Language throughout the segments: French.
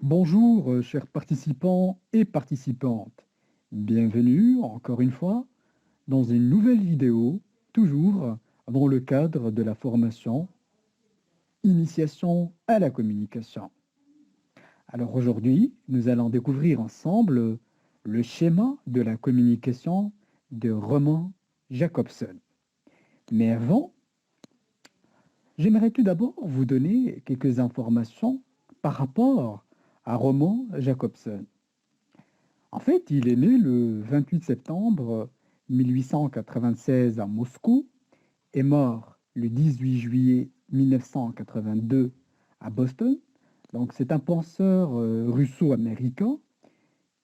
Bonjour, chers participants et participantes. Bienvenue, encore une fois, dans une nouvelle vidéo, toujours dans le cadre de la formation Initiation à la communication. Alors aujourd'hui, nous allons découvrir ensemble le schéma de la communication de Roman Jacobson. Mais avant, j'aimerais tout d'abord vous donner quelques informations par rapport à Roman Jacobson. En fait, il est né le 28 septembre 1896 à Moscou, est mort le 18 juillet 1982 à Boston. Donc, c'est un penseur russo-américain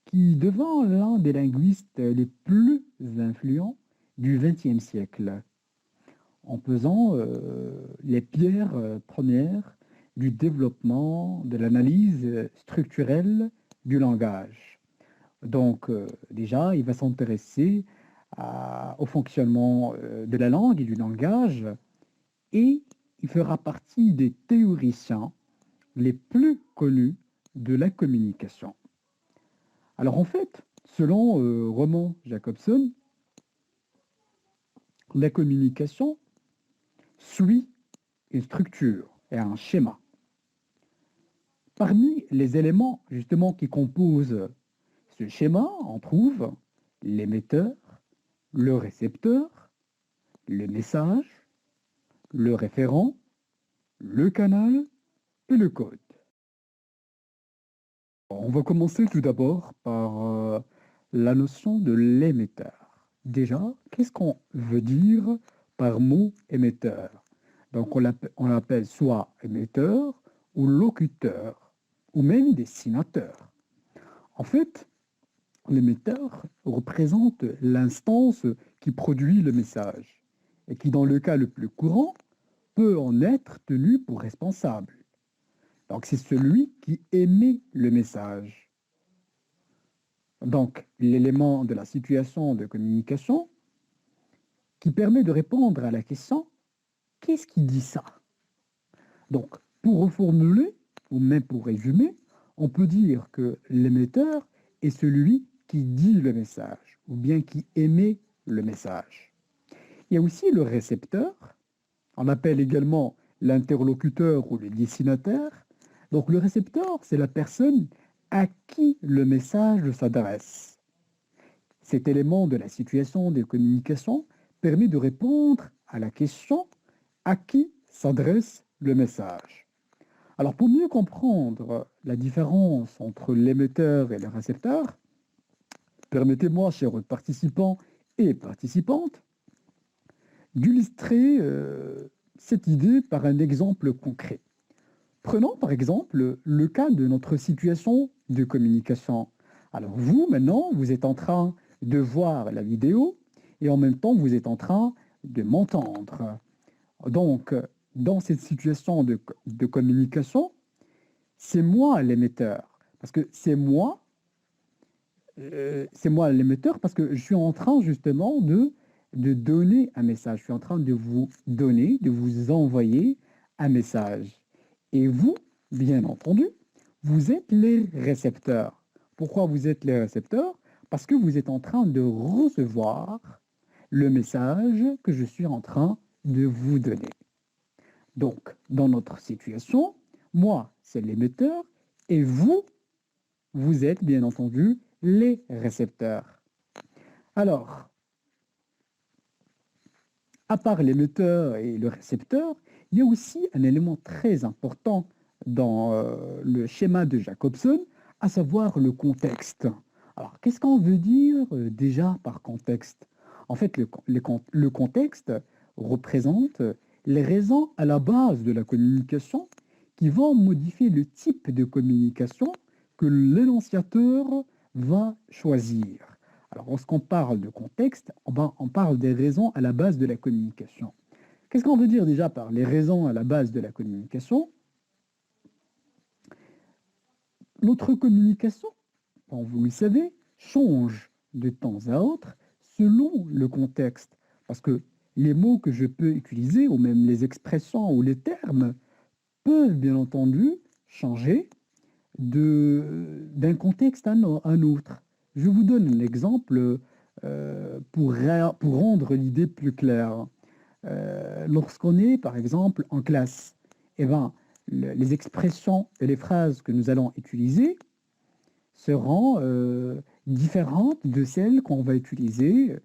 qui devint l'un des linguistes les plus influents du XXe siècle, en pesant les pierres premières du développement de l'analyse structurelle du langage. Donc, déjà, il va s'intéresser au fonctionnement de la langue et du langage et il fera partie des théoriciens les plus connus de la communication. Alors, en fait, selon Roman Jacobson, la communication suit une structure et un schéma. Parmi les éléments justement qui composent ce schéma, on trouve l'émetteur, le récepteur, le message, le référent, le canal et le code. On va commencer tout d'abord par la notion de l'émetteur. Déjà, qu'est-ce qu'on veut dire par mot émetteur? Donc, on l'appelle soit émetteur ou locuteur ou même destinateur. En fait, l'émetteur représente l'instance qui produit le message et qui, dans le cas le plus courant, peut en être tenu pour responsable. Donc, c'est celui qui émet le message. Donc, l'élément de la situation de communication qui permet de répondre à la question qu'est-ce qui dit ça? Donc, pour reformuler, ou même pour résumer, on peut dire que l'émetteur est celui qui dit le message, ou bien qui émet le message. Il y a aussi le récepteur, on appelle également l'interlocuteur ou le destinataire. Donc le récepteur, c'est la personne à qui le message s'adresse. Cet élément de la situation de communication permet de répondre à la question à qui s'adresse le message. Alors pour mieux comprendre la différence entre l'émetteur et le récepteur, permettez-moi, chers participants et participantes, d'illustrer cette idée par un exemple concret. Prenons par exemple le cas de notre situation de communication. Alors vous, maintenant, vous êtes en train de voir la vidéo et en même temps, vous êtes en train de m'entendre. Donc, dans cette situation de communication, c'est moi l'émetteur. Parce que c'est moi l'émetteur parce que je suis en train justement de donner un message. Je suis en train de vous donner, de vous envoyer un message. Et vous, bien entendu, vous êtes les récepteurs. Pourquoi vous êtes les récepteurs? Parce que vous êtes en train de recevoir le message que je suis en train de vous donner. Donc, dans notre situation, moi, c'est l'émetteur et vous, vous êtes bien entendu les récepteurs. Alors, à part l'émetteur et le récepteur, il y a aussi un élément très important dans le schéma de Jacobson, à savoir le contexte. Alors, qu'est-ce qu'on veut dire déjà par contexte? En fait, le contexte représente les raisons à la base de la communication qui vont modifier le type de communication que l'énonciateur va choisir. Alors, lorsqu'on parle de contexte, on parle des raisons à la base de la communication. Qu'est-ce qu'on veut dire déjà par les raisons à la base de la communication? Notre communication, comme vous le savez, change de temps à autre selon le contexte. Parce que les mots que je peux utiliser, ou même les expressions ou les termes, peuvent bien entendu changer d'un contexte à un autre. Je vous donne un exemple pour rendre l'idée plus claire. Lorsqu'on est, par exemple, en classe, eh ben, les expressions et les phrases que nous allons utiliser seront différentes de celles qu'on va utiliser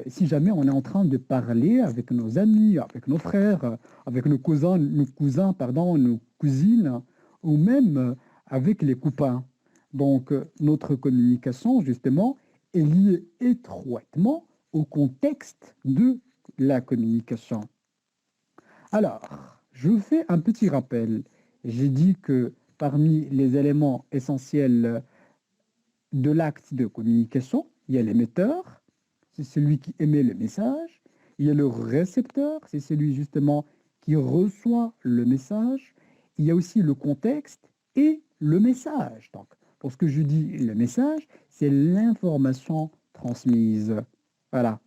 si jamais on est en train de parler avec nos amis, avec nos frères, avec nos cousins, pardon, nos cousines, ou même avec les copains. Donc, notre communication, justement, est liée étroitement au contexte de la communication. Alors, je vous fais un petit rappel. J'ai dit que parmi les éléments essentiels de l'acte de communication, il y a l'émetteur, c'est celui qui émet le message. Il y a le récepteur, c'est celui justement qui reçoit le message. Il y a aussi le contexte et le message. Donc, pour ce que je dis, le message, c'est l'information transmise. Voilà.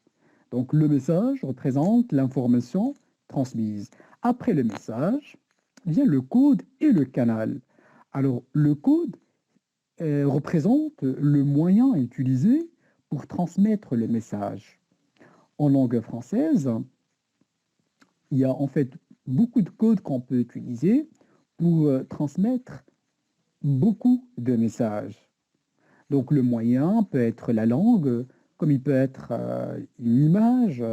Donc, le message représente l'information transmise. Après le message, vient le code et le canal. Alors, le code représente le moyen utilisé pour transmettre le message. En langue française, il y a en fait beaucoup de codes qu'on peut utiliser pour transmettre beaucoup de messages. Donc le moyen peut être la langue, comme il peut être une image,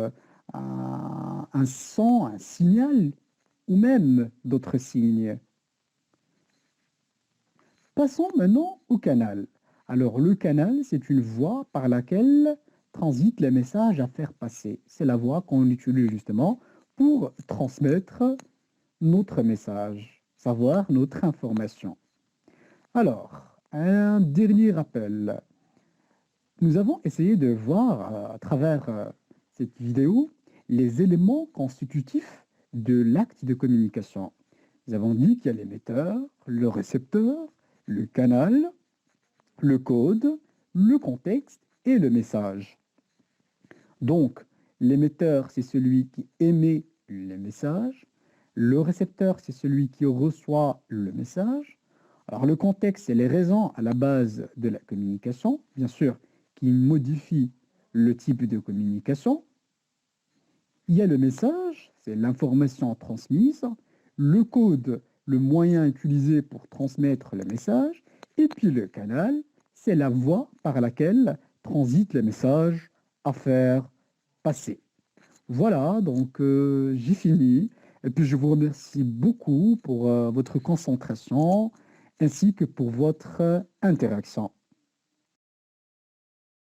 un son, un signal, ou même d'autres signes. Passons maintenant au canal. Alors le canal, c'est une voie par laquelle transitent les messages à faire passer. C'est la voie qu'on utilise justement pour transmettre notre message, savoir notre information. Alors, un dernier rappel. Nous avons essayé de voir à travers cette vidéo les éléments constitutifs de l'acte de communication. Nous avons dit qu'il y a l'émetteur, le récepteur, le canal, le code, le contexte et le message. Donc, l'émetteur, c'est celui qui émet le message. Le récepteur, c'est celui qui reçoit le message. Alors, le contexte, c'est les raisons à la base de la communication, bien sûr, qui modifient le type de communication. Il y a le message, c'est l'information transmise. Le code, le moyen utilisé pour transmettre le message. Et puis le canal, c'est la voie par laquelle transite le message à faire passer. Voilà, donc j'ai fini. Et puis je vous remercie beaucoup pour votre concentration ainsi que pour votre interaction.